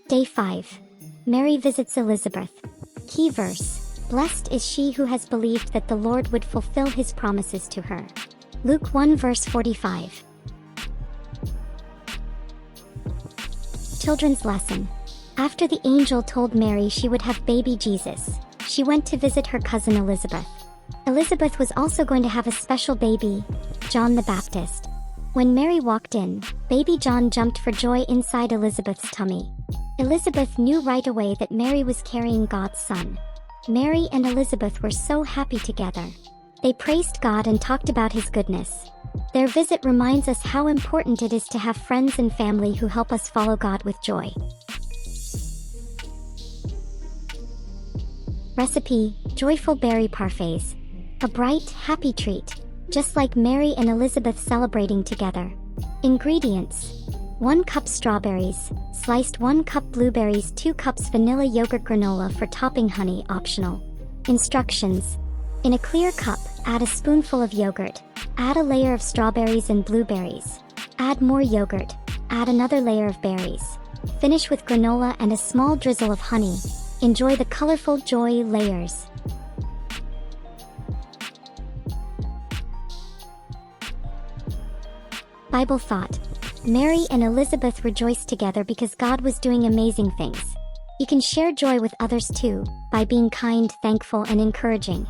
Day 5. Mary visits Elizabeth. Key verse. Blessed is she who has believed that the Lord would fulfill his promises to her. Luke 1 verse 45. Children's lesson. After the angel told Mary she would have baby Jesus, she went to visit her cousin Elizabeth. Elizabeth was also going to have a special baby, John the Baptist. When Mary walked in, baby John jumped for joy inside Elizabeth's tummy. Elizabeth knew right away that Mary was carrying God's son. Mary and Elizabeth were so happy together. They praised God and talked about his goodness. Their visit reminds us how important it is to have friends and family who help us follow God with joy. Recipe: joyful berry parfaits. A bright, happy treat, just like Mary and Elizabeth celebrating together. Ingredients: 1 cup strawberries, sliced 1 cup blueberries, 2 cups vanilla yogurt granola for topping, honey optional. Instructions: in a clear cup, add a spoonful of yogurt, add a layer of strawberries and blueberries, add more yogurt, add another layer of berries. Finish with granola and a small drizzle of honey. Enjoy the colorful joy layers. Bible thought. Mary and Elizabeth rejoiced together because God was doing amazing things. You can share joy with others too, by being kind, thankful, and encouraging.